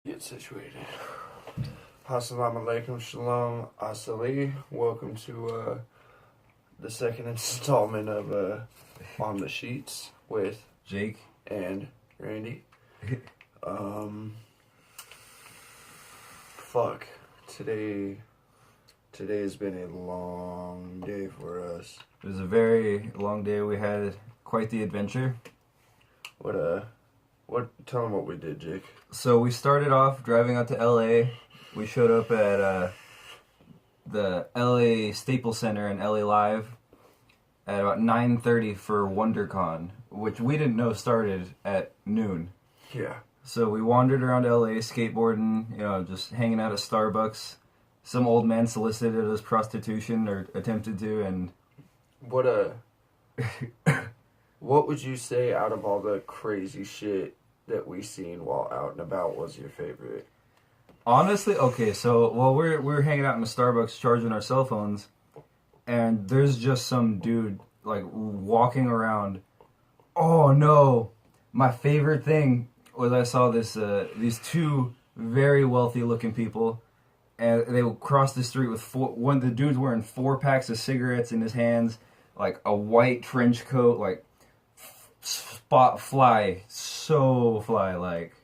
Get situated. Assalamu alaikum, shalom, asali. Welcome to the second installment of On the Sheets with Jake and Randy. Fuck. Today has been a long day for us. It was a very long day. We had quite the adventure. Tell them what we did, Jake. So we started off driving out to LA. We showed up at the LA Staples Center and LA Live at about 9:30 for WonderCon, which we didn't know started at noon. Yeah. So we wandered around LA skateboarding, just hanging out at Starbucks. Some old man solicited us prostitution or attempted to, and what would you say out of all the crazy shit that we seen while out and about was your favorite? honestly, okay, so we're hanging out in the Starbucks charging our cell phones, and there's just some dude like walking around. Oh no! My favorite thing was I saw these two very wealthy looking people, and they would cross the street with the dude's wearing 4 packs of cigarettes in his hands, like a white trench coat, like spot fly, so fly, like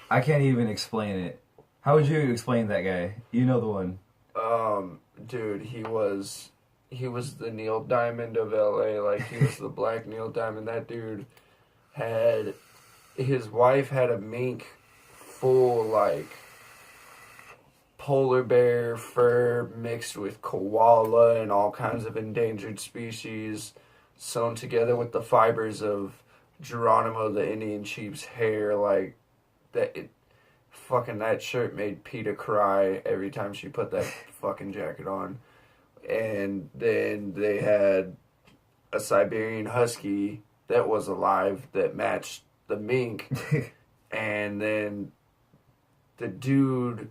I can't even explain it. How would you explain that guy? You know the one. Dude, he was the Neil Diamond of LA, like he was the black Neil Diamond. That dude his wife had a mink full, like, polar bear fur mixed with koala and all kinds of endangered species sewn together with the fibers of Geronimo the Indian Chief's hair. Like, that shirt made PETA cry every time she put that fucking jacket on. And then they had a Siberian Husky that was alive that matched the mink. And then the dude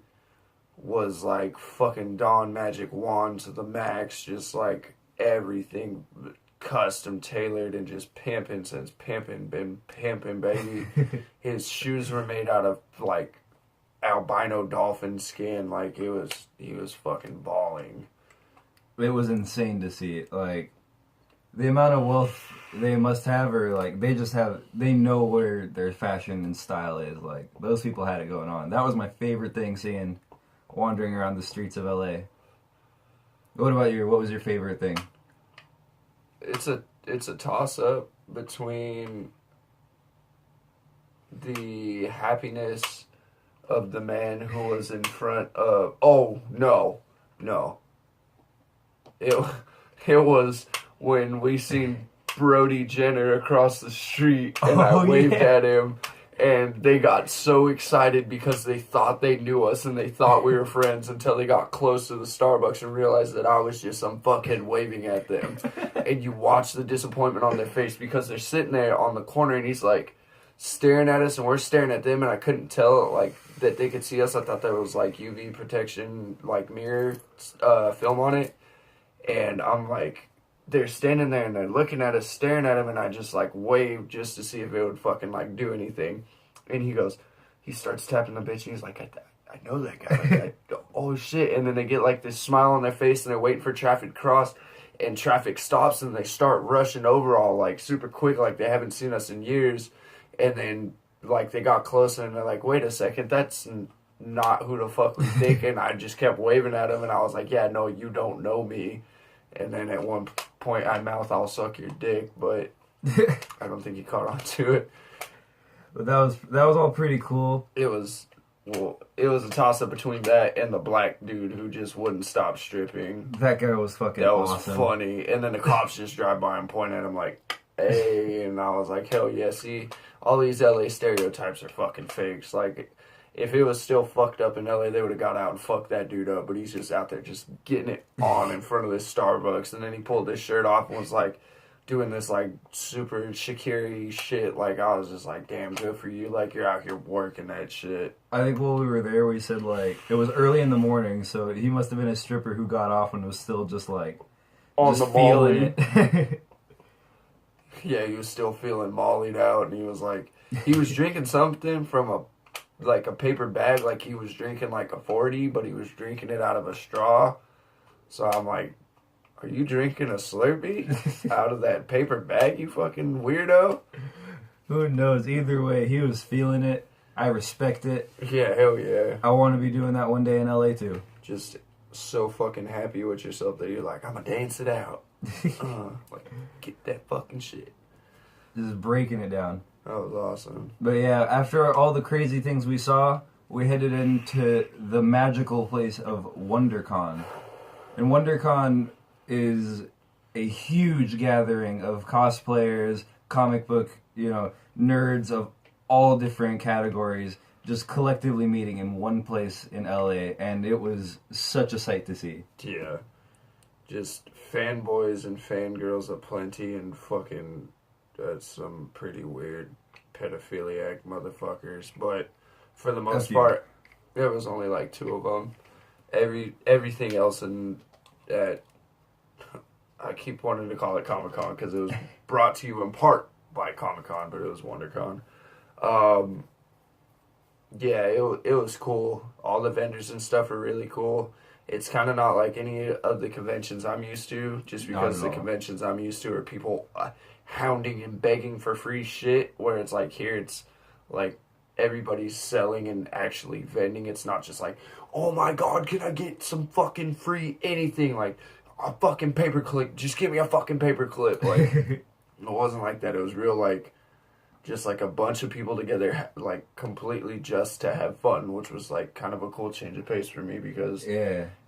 was like fucking Dawn Magic Wand to the max, just like everything custom tailored and just pimping since been pimping, baby. His shoes were made out of like albino dolphin skin. Like he was fucking balling. It was insane to see it. Like the amount of wealth they must have, or like they know where their fashion and style is. Like those people had it going on. That was my favorite thing, seeing wandering around the streets of LA. What was your favorite thing? It's a toss up between the happiness of the man who was in front of it was when we seen Brody Jenner across the street and I waved at him, and they got so excited because they thought they knew us and they thought we were friends until they got close to the Starbucks and realized that I was just some fuckhead waving at them. And you watch the disappointment on their face because they're sitting there on the corner and he's like staring at us and we're staring at them, and I couldn't tell like that they could see us. I thought there was like UV protection, like mirror film on it. And I'm like, they're standing there and they're looking at us, staring at him, and I just like waved just to see if it would fucking like do anything. And he starts tapping the bitch and he's like, I know that guy. Oh shit. And then they get like this smile on their face and they're waiting for traffic to cross, and traffic stops and they start rushing over all like super quick, like they haven't seen us in years. And then like they got closer and they're like, wait a second, that's not who the fuck we think. And I just kept waving at him and I was like, yeah, no, you don't know me. And then at one point I mouthed, I'll suck your dick, but I don't think he caught on to it. But that was all pretty cool. It was a toss-up between that and the black dude who just wouldn't stop stripping. That guy was fucking awesome. That was funny. And then the cops just drive by and point at him like, hey. And I was like, hell yeah, see, all these LA stereotypes are fucking fakes. Like, if it was still fucked up in LA, they would have got out and fucked that dude up. But he's just out there just getting it on in front of this Starbucks. And then he pulled his shirt off and was like doing this like super Shakira shit. Like, I was just like, damn, good for you. Like, you're out here working that shit. I think while we were there, we said like it was early in the morning, so he must have been a stripper who got off and was still just like on just the feeling it. Yeah, he was still feeling mollied out, and he was like, he was drinking something from a like a paper bag, like he was drinking like a 40, but he was drinking it out of a straw. So I'm like, are you drinking a Slurpee out of that paper bag, you fucking weirdo? Who knows? Either way, he was feeling it. I respect it. Yeah, hell yeah. I want to be doing that one day in LA too. Just so fucking happy with yourself that you're like, I'm gonna dance it out. Like, get that fucking shit. Just breaking it down. That was awesome. But yeah, after all the crazy things we saw, we headed into the magical place of WonderCon. And WonderCon is a huge gathering of cosplayers, comic book, nerds of all different categories, just collectively meeting in one place in LA, and it was such a sight to see. Yeah. Just fanboys and fangirls aplenty, and fucking some pretty weird pedophiliac motherfuckers. But for the most part, there was only like 2 of them. Everything else in that, I keep wanting to call it Comic-Con because it was brought to you in part by Comic-Con, but it was WonderCon. Yeah, it was cool. All the vendors and stuff are really cool. It's kind of not like any of the conventions I'm used to, just because the conventions I'm used to are people hounding and begging for free shit, where it's like here it's like everybody's selling and actually vending. It's not just like, oh my god, can I get some fucking free anything? Like, a fucking paperclip. Just give me a fucking paperclip. Like, it wasn't like that. It was real, like, just like a bunch of people together, like, completely just to have fun, which was like kind of a cool change of pace for me, because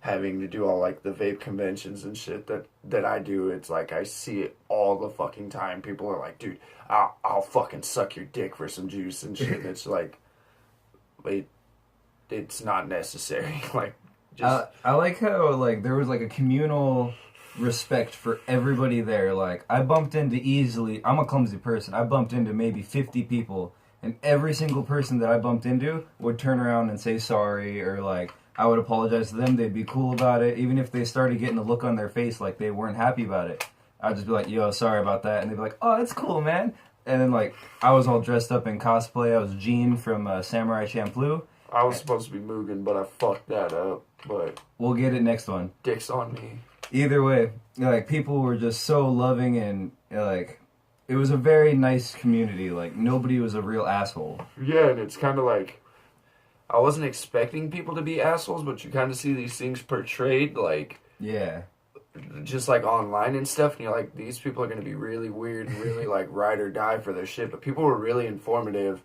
having to do all like the vape conventions and shit that I do, it's like I see it all the fucking time. People are like, dude, I'll fucking suck your dick for some juice and shit. And it's like, it's not necessary. Like, just I like how like there was like a communal respect for everybody there. Like, I bumped into easily, I'm a clumsy person, I bumped into maybe 50 people, and every single person that I bumped into would turn around and say sorry, or like I would apologize to them. They'd be cool about it, even if they started getting a look on their face like they weren't happy about it. I'd just be like, yo, sorry about that, and they'd be like, oh, it's cool, man. And then like I was all dressed up in cosplay. I was Jean from Samurai Champloo. I was supposed to be Mugen, but I fucked that up. But we'll get it next one. Dick's on me. Either way, like, people were just so loving, and like, it was a very nice community. Like, nobody was a real asshole. Yeah, and it's kind of like, I wasn't expecting people to be assholes, but you kind of see these things portrayed, like, just like online and stuff, and you're like, these people are going to be really weird and really like ride or die for their shit. But people were really informative.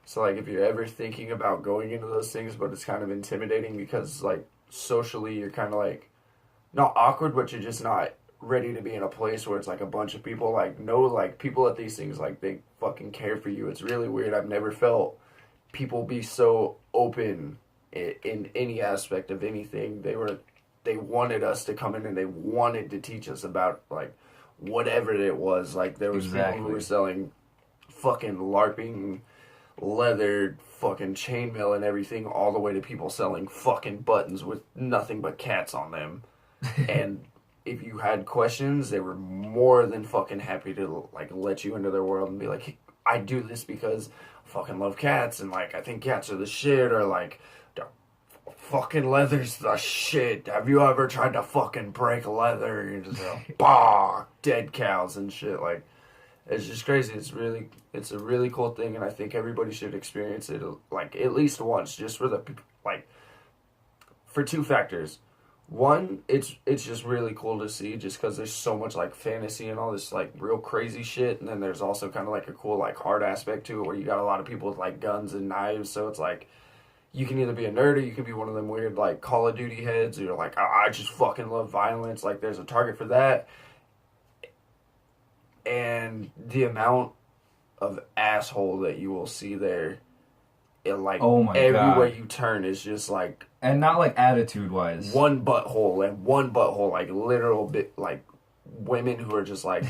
So like, if you're ever thinking about going into those things, but it's kind of intimidating because like socially you're kind of like not awkward, but you're just not ready to be in a place where it's like a bunch of people, like, no, like, people at these things, like, they fucking care for you. It's really weird. I've never felt people be so open in any aspect of anything. They wanted us to come in, and they wanted to teach us about, like, whatever it was. Like, there was people who were selling fucking LARPing leather fucking chainmail and everything, all the way to people selling fucking buttons with nothing but cats on them. And if you had questions, they were more than fucking happy to like let you into their world and be like, hey, I do this because I fucking love cats, and like I think cats are the shit, or like fucking leather's the shit. Have you ever tried to fucking break leather? You're just like, bah, dead cows and shit. Like, it's just crazy. It's a really cool thing, and I think everybody should experience it like at least once, just for the like, for 2 factors. One, it's just really cool to see, just because there's so much like fantasy and all this like real crazy shit, and then there's also kind of like a cool like hard aspect to it, where you got a lot of people with like guns and knives. So it's like you can either be a nerd, or you can be one of them weird like Call of Duty heads, or you're like, I just fucking love violence. Like, there's a target for that. And the amount of asshole that you will see there, it like, oh my everywhere God. you turn is just like, and not like attitude wise, one butthole, like literal bit, like women who are just like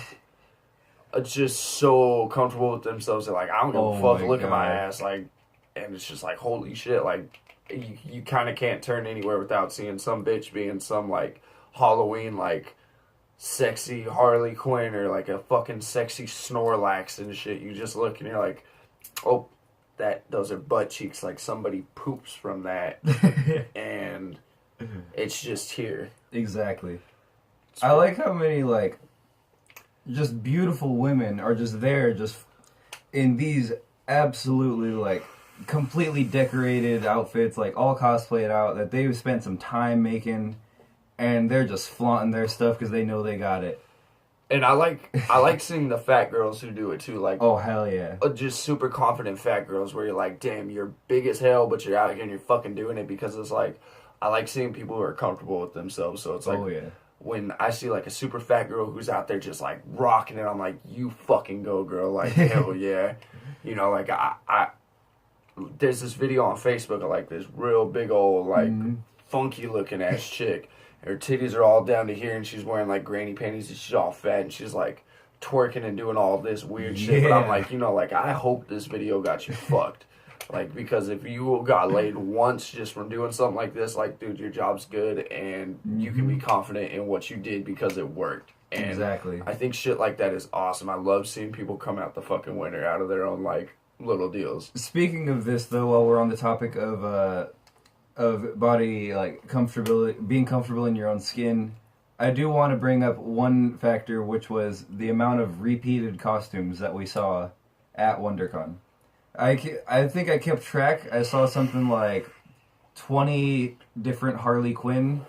just so comfortable with themselves. They're like, I don't give a fuck, look at my ass, like, and it's just like, holy shit. Like, you kind of can't turn anywhere without seeing some bitch being some like Halloween like sexy Harley Quinn, or like a fucking sexy Snorlax and shit. You just look and you're like, oh, those are butt cheeks. Like somebody poops from that, and it's just here. Exactly. I like how many like just beautiful women are just there, just in these absolutely like completely decorated outfits, like all cosplayed out, that they've spent some time making, and they're just flaunting their stuff because they know they got it. And I like seeing the fat girls who do it too. Like, oh hell yeah, just super confident fat girls where you're like, damn, you're big as hell, but you're out here and you're fucking doing it, because it's like, I like seeing people who are comfortable with themselves. So it's like, oh yeah, when I see like a super fat girl who's out there just like rocking it, I'm like, you fucking go, girl. Like, hell yeah. You know, like I there's this video on Facebook of like this real big old like funky looking ass chick. Her titties are all down to here, and she's wearing like granny panties, and she's all fat, and she's like twerking and doing all this weird shit. But I'm like, you know, like I hope this video got you fucked. Like, because if you got laid once just from doing something like this, like, dude, your job's good, and you can be confident in what you did because it worked. And exactly. I think shit like that is awesome. I love seeing people come out the fucking winner out of their own like little deals. Speaking of this, though, while we're on the topic of body like comfortability, being comfortable in your own skin, I do want to bring up one factor, which was the amount of repeated costumes that we saw at WonderCon. I think I kept track. I saw something like 20 different Harley Quinn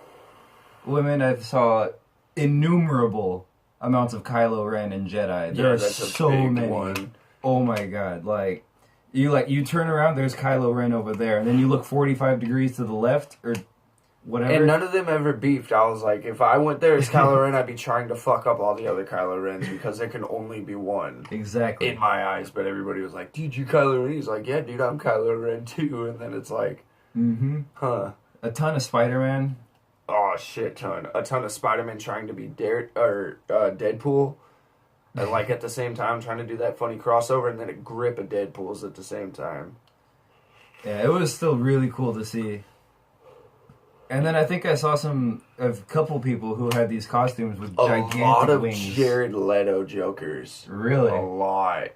women. I saw innumerable amounts of Kylo Ren and Jedi. There are so many. One. Oh my god! Like you turn around, there's Kylo Ren over there, and then you look 45 degrees to the left or whatever. And none of them ever beefed. I was like, if I went there as Kylo Ren, I'd be trying to fuck up all the other Kylo Rens, because there can only be one. Exactly. In my eyes, but everybody was like, dude, you Kylo Ren? He's like, yeah, dude, I'm Kylo Ren too. And then it's like, huh. A ton of Spider-Man. Oh, shit ton. A ton of Spider-Man trying to be Deadpool. And like at the same time trying to do that funny crossover, and then a grip of Deadpool's at the same time. Yeah, it was still really cool to see. And then I think I saw a couple people who had these costumes with gigantic wings. A lot of Jared Leto Jokers. Really? A lot.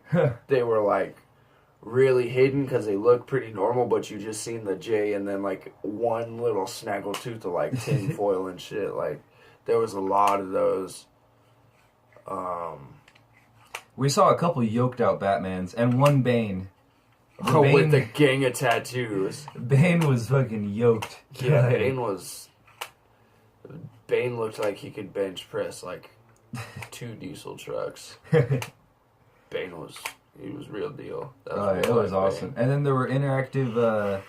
They were like really hidden because they look pretty normal, but you just seen the J and then like one little snaggletooth of like tin foil and shit. Like there was a lot of those. We saw a couple yoked out Batmans and one Bane. Bane, with the gang of tattoos. Bane was fucking yoked. Yeah, Bane looked like he could bench press like 2 diesel trucks. Bane he was real deal. It was awesome. Bane. And then there were interactive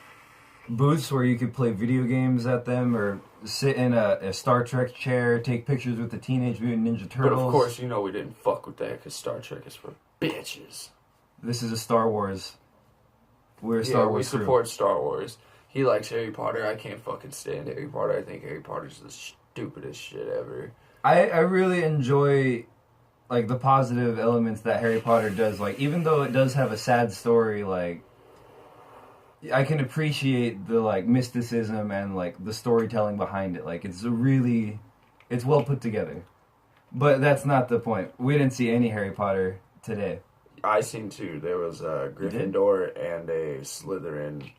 booths where you could play video games at them, or sit in a Star Trek chair, take pictures with the Teenage Mutant Ninja Turtles. But of course, you know we didn't fuck with that because Star Trek is for bitches. This is a Star Wars. We're a Star Wars we support Star Wars. He likes Harry Potter. I can't fucking stand Harry Potter. I think Harry Potter's the stupidest shit ever. I really enjoy like the positive elements that Harry Potter does. Like, even though it does have a sad story, like I can appreciate the like mysticism and like the storytelling behind it. Like it's well put together. But that's not the point. We didn't see any Harry Potter today. I seen 2. There was a Gryffindor and a Slytherin.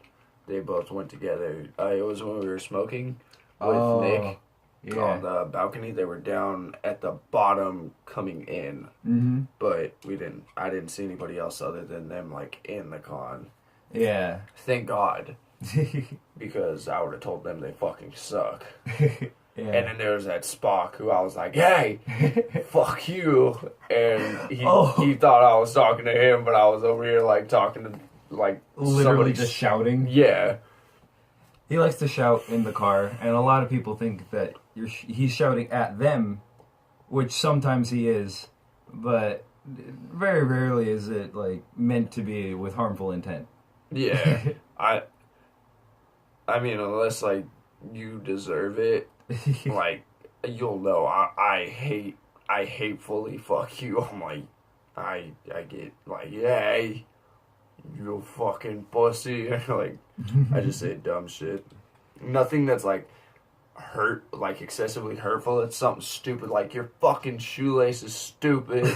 They both went together. It was when we were smoking with Nick on the balcony. They were down at the bottom coming in, but I didn't see anybody else other than them like in the con. Yeah. Thank God, because I would have told them they fucking suck. Yeah. And then there was that Spock who I was like, hey, fuck you. And he thought I was talking to him, but I was over here like talking to like literally just shouting. Yeah. He likes to shout in the car, and a lot of people think that he's shouting at them, which sometimes he is, but very rarely is it like meant to be with harmful intent. Yeah. I mean, unless like you deserve it. Like, you'll know, I hatefully fuck you. I'm like, I get like, yay, you fucking pussy. Like, I just say dumb shit. Nothing that's like like excessively hurtful. It's something stupid, like your fucking shoelace is stupid,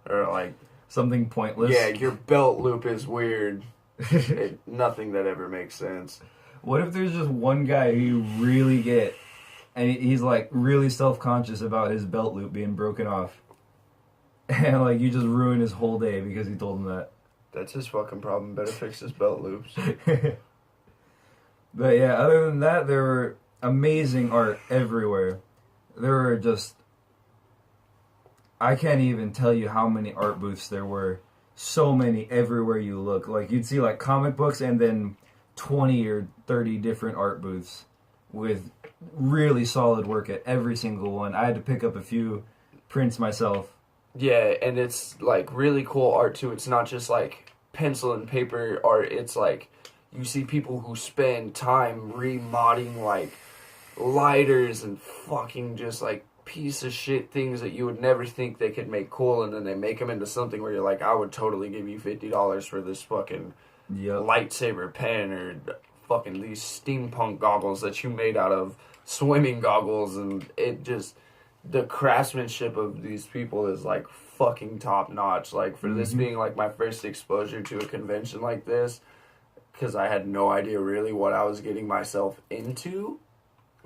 or like something pointless. Yeah, your belt loop is weird. Nothing that ever makes sense. What if there's just one guy who you really get, and he's like really self-conscious about his belt loop being broken off, and like you just ruin his whole day because he told him that. That's his fucking problem. Better fix his belt loops. But yeah, other than that, there were amazing art everywhere. There were just, I can't even tell you how many art booths there were. So many everywhere you look. Like you'd see like comic books and then 20 or 30 different art booths with really solid work at every single one. I had to pick up a few prints myself. Yeah, and it's like really cool art too. It's not just like pencil and paper art. It's like you see people who spend time remodding like lighters and fucking just like piece of shit things that you would never think they could make cool, and then they make them into something where you're like, I would totally give you $50 for this fucking lightsaber pen, or fucking these steampunk goggles that you made out of swimming goggles. And it just, the craftsmanship of these people is like fucking top notch. Like for this being like my first exposure to a convention like this, because I had no idea really what I was getting myself into.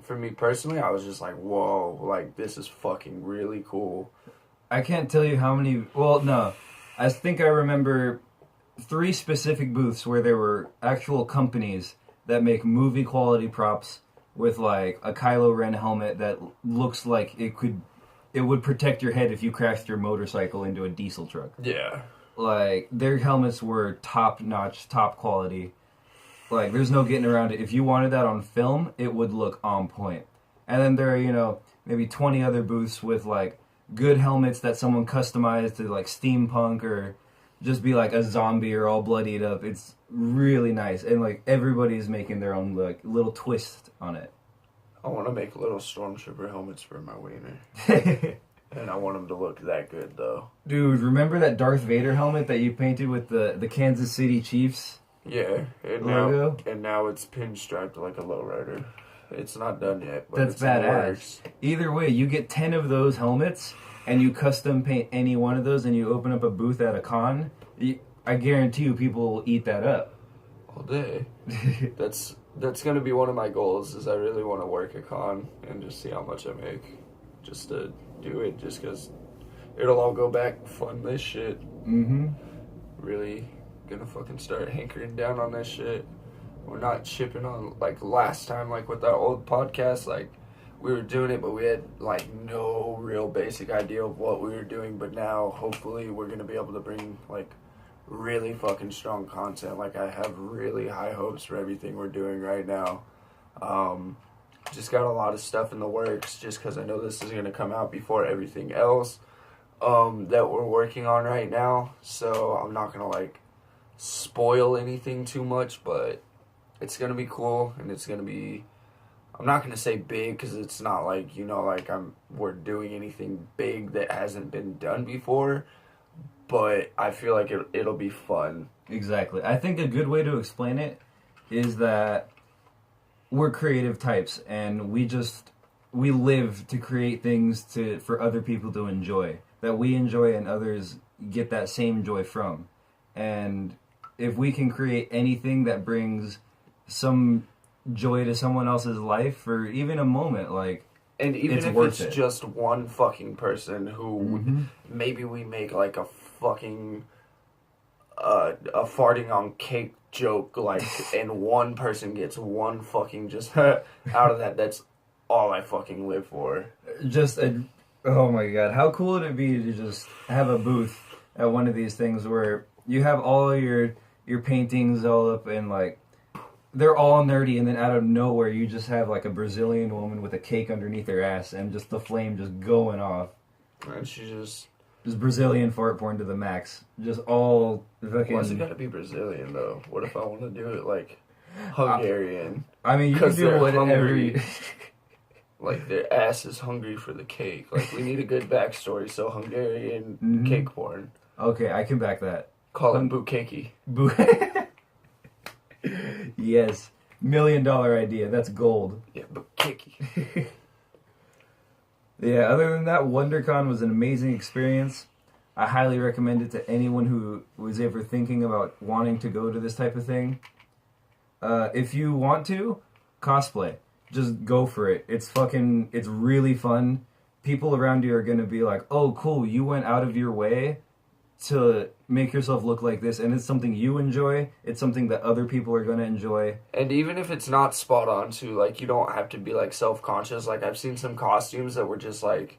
For me personally, I was just like, whoa, like, this is fucking really cool. I can't tell you how many, well, no. I think I remember 3 specific booths where there were actual companies that make movie quality props with, like, a Kylo Ren helmet that looks like it would protect your head if you crashed your motorcycle into a diesel truck. Yeah. Like, their helmets were top-notch, top quality. Like, there's no getting around it. If you wanted that on film, it would look on point. And then there are, maybe 20 other booths with, like, good helmets that someone customized to, like, steampunk or just be, like, a zombie or all bloodied up. It's really nice. And, like, everybody's making their own, like, little twist on it. I want to make little stormtrooper helmets for my wiener. And I want them to look that good, though. Dude, remember that Darth Vader helmet that you painted with the Kansas City Chiefs? Yeah, and now it's pinstriped like a lowrider. It's not done yet, but that's badass. Either way, you get 10 of those helmets, and you custom paint any one of those, and you open up a booth at a con. I guarantee you, people will eat that up all day. That's gonna be one of my goals. Is I really want to work a con and just see how much I make, just to do it, just because it'll all go back fund this shit. Really gonna fucking start hankering down on this shit. We're not shipping on like last time, like with our old podcast, like we were doing it, but we had like no real basic idea of what we were doing. But now hopefully we're gonna be able to bring like really fucking strong content. Like I have really high hopes for everything we're doing right now. Just got a lot of stuff in the works, just because I know this is gonna come out before everything else that we're working on right now. So I'm not gonna like spoil anything too much, but it's gonna be cool, and it's gonna be, I'm not gonna say big because it's not like, we're doing anything big that hasn't been done before, but I feel like it'll be fun. Exactly. I think a good way to explain it is that we're creative types, and we live to create things for other people to enjoy, that we enjoy and others get that same joy from. And if we can create anything that brings some joy to someone else's life for even a moment, like, and even if it's just one fucking person who maybe we make like a fucking a farting on cake joke, like, and one person gets one fucking just out of that, that's all I fucking live for. Oh my god, how cool would it be to just have a booth at one of these things where you have all your paintings all up, and like they're all nerdy, and then out of nowhere you just have like a Brazilian woman with a cake underneath her ass and just the flame just going off. And she just Brazilian fart porn to the max. Just all fucking... Why's it gotta be Brazilian though? What if I want to do it like Hungarian? I mean, you can do whatever. Like their ass is hungry for the cake. Like we need a good backstory, so Hungarian cake porn. Okay, I can back that. Call it Bukeki. Yes. $1 million idea. That's gold. Yeah, Bukeki. Yeah, other than that, WonderCon was an amazing experience. I highly recommend it to anyone who was ever thinking about wanting to go to this type of thing. If you want to, cosplay. Just go for it. It's really fun. People around you are going to be like, oh, cool, you went out of your way to make yourself look like this, and it's something you enjoy. It's something that other people are going to enjoy. And even if it's not spot on, too, like, you don't have to be, like, self-conscious. Like, I've seen some costumes that were just, like,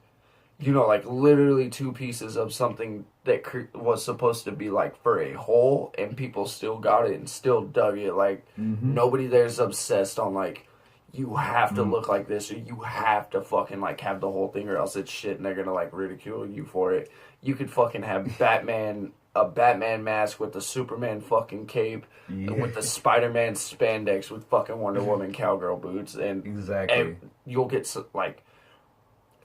you know, like, literally 2 pieces of something that was supposed to be, like, for a whole, and people still got it and still dug it. Like, nobody there's obsessed on, like, you have to look like this, or you have to fucking, like, have the whole thing, or else it's shit, and they're gonna, like, ridicule you for it. You could fucking have a Batman mask with the Superman fucking cape, and with the Spider-Man spandex with fucking Wonder Woman cowgirl boots, and you'll get, like,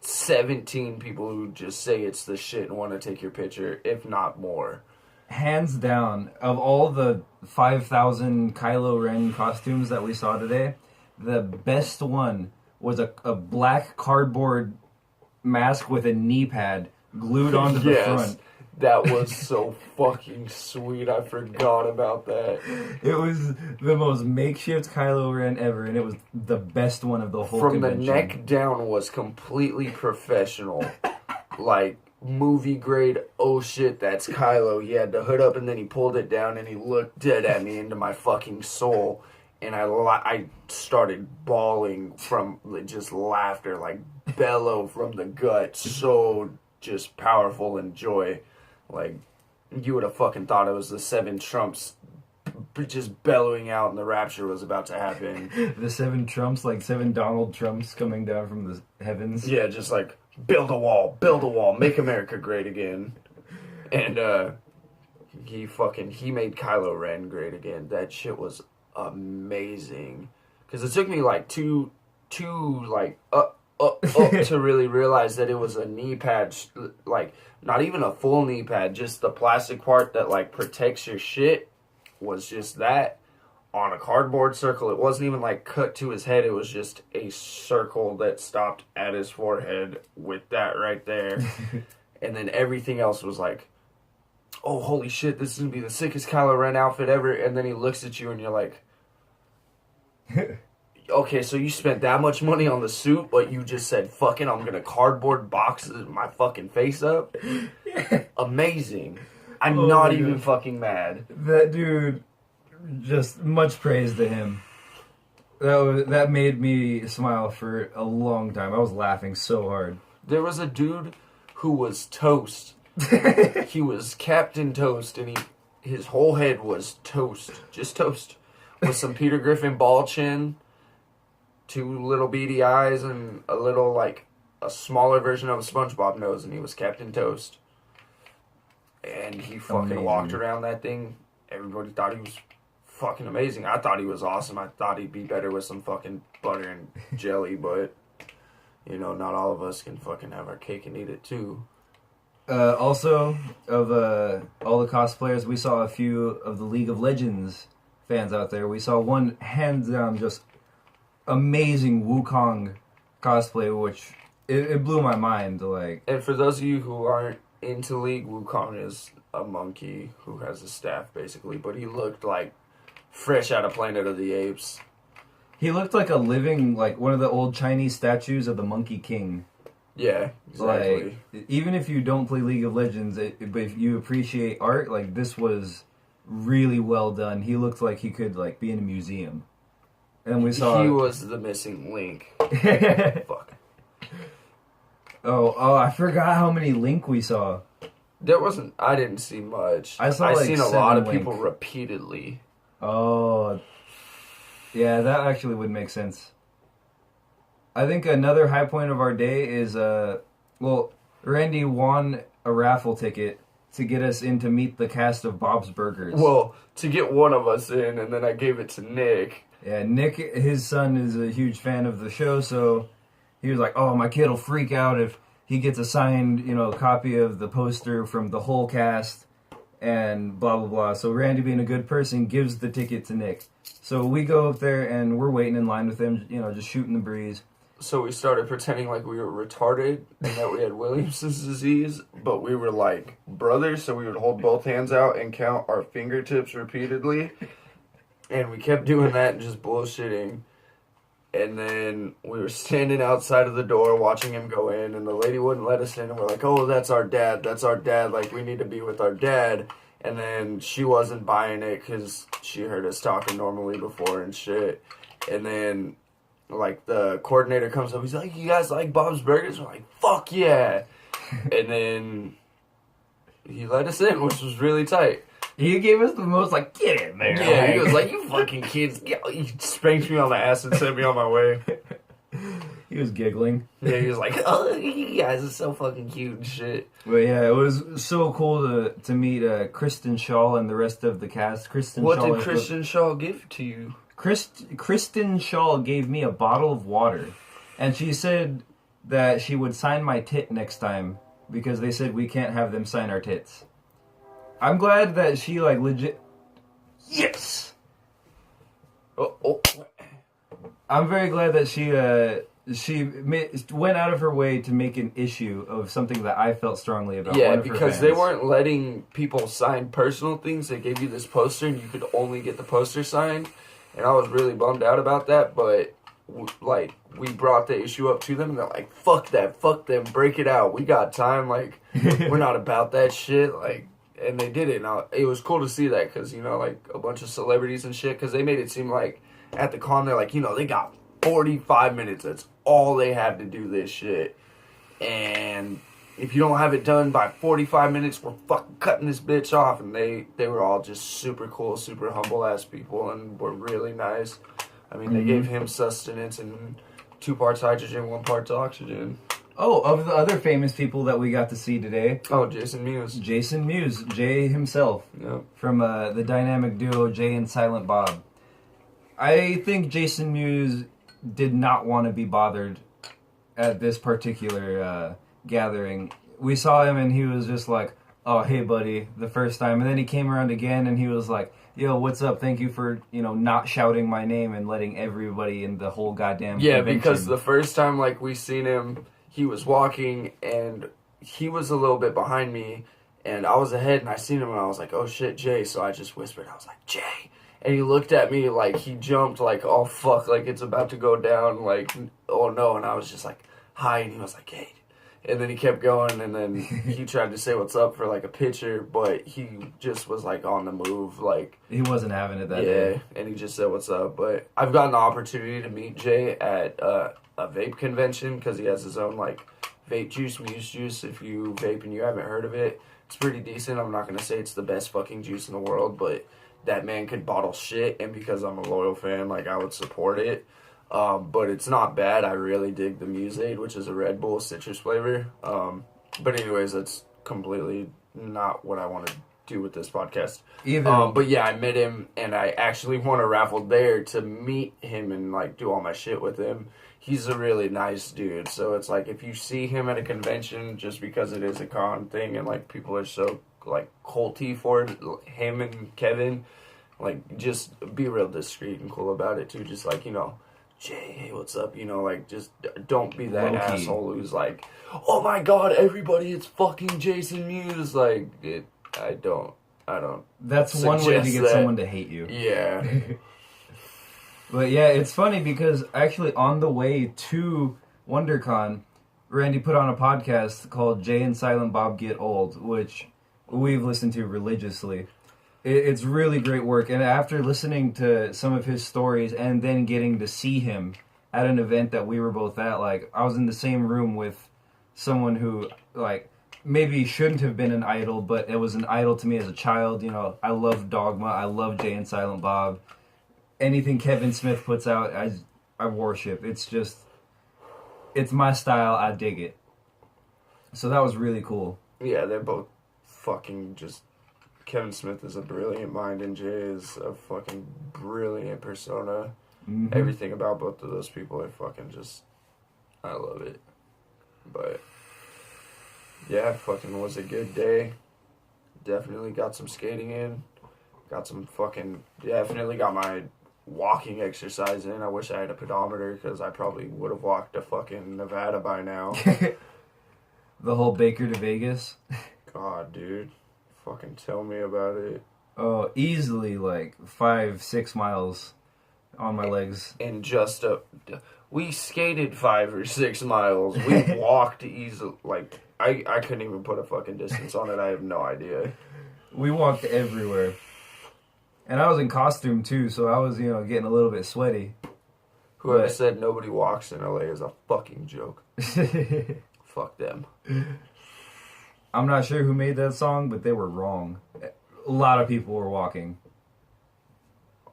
17 people who just say it's the shit and want to take your picture, if not more. Hands down, of all the 5,000 Kylo Ren costumes that we saw today, the best one was a black cardboard mask with a knee pad glued onto the front. That was so fucking sweet. I forgot about that. It was the most makeshift Kylo Ren ever, and it was the best one of the whole convention. From the neck down was completely professional. Like, movie grade, oh shit, that's Kylo. He had the hood up, and then he pulled it down, and he looked dead at me into my fucking soul. And I started bawling from just laughter, like bellow from the gut. So just powerful and joy. Like, you would have fucking thought it was the 7 Trumps just bellowing out and the rapture was about to happen. The 7 Trumps, like 7 Donald Trumps coming down from the heavens. Yeah, just like, build a wall, make America great again. And he made Kylo Ren great again. That shit was amazing. Because it took me like two like up to really realize that it was a knee pad, like not even a full knee pad, just the plastic part that like protects your shit was just that on a cardboard circle. It wasn't even like cut to his head. It was just a circle that stopped at his forehead with that right there. And then everything else was like, oh, holy shit, this is going to be the sickest Kylo Ren outfit ever. And then he looks at you and you're like, okay, so you spent that much money on the suit, but you just said, fucking, I'm going to cardboard box my fucking face up? Amazing. I'm not even fucking mad. That dude, just much praise to him. That made me smile for a long time. I was laughing so hard. There was a dude who was toast. He was Captain Toast, and his whole head was toast. Just toast. With some Peter Griffin ball chin, 2 little beady eyes, and a little, like, a smaller version of a SpongeBob nose, and he was Captain Toast. And he fucking walked around that thing. Everybody thought he was fucking amazing. I thought he was awesome. I thought he'd be better with some fucking butter and jelly, but, you know, not all of us can fucking have our cake and eat it, too. Also, of all the cosplayers, we saw a few of the League of Legends fans out there. We saw one hands down just amazing Wukong cosplay, which it blew my mind. Like, and for those of you who aren't into League, Wukong is a monkey who has a staff basically, but he looked like fresh out of Planet of the Apes. He looked like a living, like one of the old Chinese statues of the Monkey King. Yeah, exactly. Like, even if you don't play League of Legends, but if you appreciate art, like, this was really well done. He looked like he could, like, be in a museum. And we saw... He was the missing link. Fuck. Oh, I forgot how many Link we saw. I didn't see much. I seen a lot of people repeatedly. Oh. Yeah, that actually would make sense. I think another high point of our day is, Randy won a raffle ticket to get us in to meet the cast of Bob's Burgers. Well, to get one of us in, and then I gave it to Nick. Yeah, Nick, his son is a huge fan of the show, so he was like, oh, my kid will freak out if he gets a signed, copy of the poster from the whole cast, and blah, blah, blah. So Randy, being a good person, gives the ticket to Nick. So we go up there, and we're waiting in line with him, just shooting the breeze. So we started pretending like we were retarded and that we had Williamson's disease, but we were like brothers, so we would hold both hands out and count our fingertips repeatedly. And we kept doing that and just bullshitting. And then we were standing outside of the door watching him go in, and the lady wouldn't let us in. And we're like, oh, that's our dad. Like, we need to be with our dad. And then she wasn't buying it because she heard us talking normally before and shit. And then, like, the coordinator comes up. He's like, you guys like Bob's Burgers? We're like, fuck yeah. And then he let us in, which was really tight. He gave us the most, like, get in there. Yeah, he was like, you fucking kids. He spanked me on the ass and sent me on my way. He was giggling. Yeah, he was like, oh, you guys are so fucking cute and shit. But yeah, it was so cool to meet Kristen Shaw and the rest of the cast. What did Kristen Shaw give to you? Kristen Shaw gave me a bottle of water. And she said that she would sign my tit next time because they said we can't have them sign our tits. I'm glad that she, like, legit... Yes! Oh. I'm very glad that she went out of her way to make an issue of something that I felt strongly about. Yeah, because they weren't letting people sign personal things. They gave you this poster, and you could only get the poster signed. And I was really bummed out about that, but, like, we brought the issue up to them, and they're like, fuck that, fuck them, break it out. We got time, like, we're not about that shit, like... And they did it. And it was cool to see that because, you know, like, a bunch of celebrities and shit. Because they made it seem like at the con, they're like, you know, they got 45 minutes. That's all they have to do this shit. And if you don't have it done by 45 minutes, we're fucking cutting this bitch off. And they were all just super cool, super humble-ass people and were really nice. I mean, they gave him sustenance and 2 parts hydrogen, 1 part oxygen. Oh, of the other famous people that we got to see today. Oh, Jason Mewes. Jason Mewes, Jay himself. Yep. From the dynamic duo Jay and Silent Bob. I think Jason Mewes did not want to be bothered at this particular gathering. We saw him and he was just like, oh, hey, buddy, the first time. And then he came around again and he was like, yo, what's up? Thank you for, you know, not shouting my name and letting everybody in the whole goddamn convention. Because the first time, like, we seen him... He was walking, and he was a little bit behind me, and I was ahead, and I seen him, and I was like, oh, shit, Jay. So I just whispered. I was like, Jay. And he looked at me like he jumped, like, oh, fuck, like it's about to go down, like, oh, no. And I was just like, hi, and he was like, hey. And then he kept going, and then he tried to say what's up for, like, a picture, but he just was, like, on the move, like... He wasn't having it that day. Yeah, and he just said what's up. But I've gotten the opportunity to meet Jay at... a vape convention because he has his own like vape juice, Muse juice. If you vape and you haven't heard of it, it's pretty decent. I'm not gonna say it's the best fucking juice in the world, but that man could bottle shit, and because I'm a loyal fan, like I would support it. But it's not bad. I really dig the Museade, which is a Red Bull citrus flavor. But anyways, that's completely not what I want to do with this podcast. Either. But yeah, I met him, and I actually won a raffle there to meet him and like do all my shit with him. He's a really nice dude, so it's like if you see him at a convention, just because it is a con thing and like people are so like culty for it, him and Kevin, like just be real discreet and cool about it too. Just like, you know, Jay, hey, what's up? You know, like just don't be that low-key asshole who's like, oh my god, everybody, it's fucking Jason Mewes. Like I don't. That's one way to get someone to hate you. Yeah. But yeah, it's funny because actually on the way to WonderCon, Randy put on a podcast called Jay and Silent Bob Get Old, which we've listened to religiously. It's really great work. And after listening to some of his stories and then getting to see him at an event that we were both at, like I was in the same room with someone who like maybe shouldn't have been an idol, but it was an idol to me as a child. You know, I love Dogma. I love Jay and Silent Bob. Anything Kevin Smith puts out, I worship. It's my style. I dig it. So that was really cool. Yeah, they're both fucking just... Kevin Smith is a brilliant mind, and Jay is a fucking brilliant persona. Mm-hmm. Everything about both of those people, I love it. But, yeah, fucking was a good day. Definitely got some skating in. Definitely got my walking exercise in. I wish I had a pedometer because I probably would have walked to fucking Nevada by now. The whole Baker to Vegas. God, dude. Fucking tell me about it. Oh, easily like 5-6 miles on my legs. And just we skated 5 or 6 miles. We walked easily. Like, I couldn't even put a fucking distance on it. I have no idea. We walked everywhere. And I was in costume too, so I was, getting a little bit sweaty. Whoever said nobody walks in LA is a fucking joke. Fuck them. I'm not sure who made that song, but they were wrong. A lot of people were walking.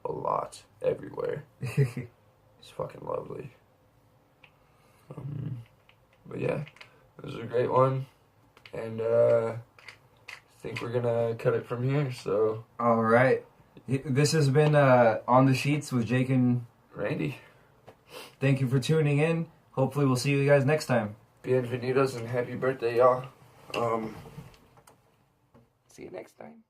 A lot. Everywhere. It's fucking lovely. But yeah, this was a great one. And I think we're gonna cut it from here, so. Alright. This has been On the Sheets with Jake and Randy. Thank you for tuning in. Hopefully we'll see you guys next time. Bienvenidos and happy birthday, y'all. See you next time.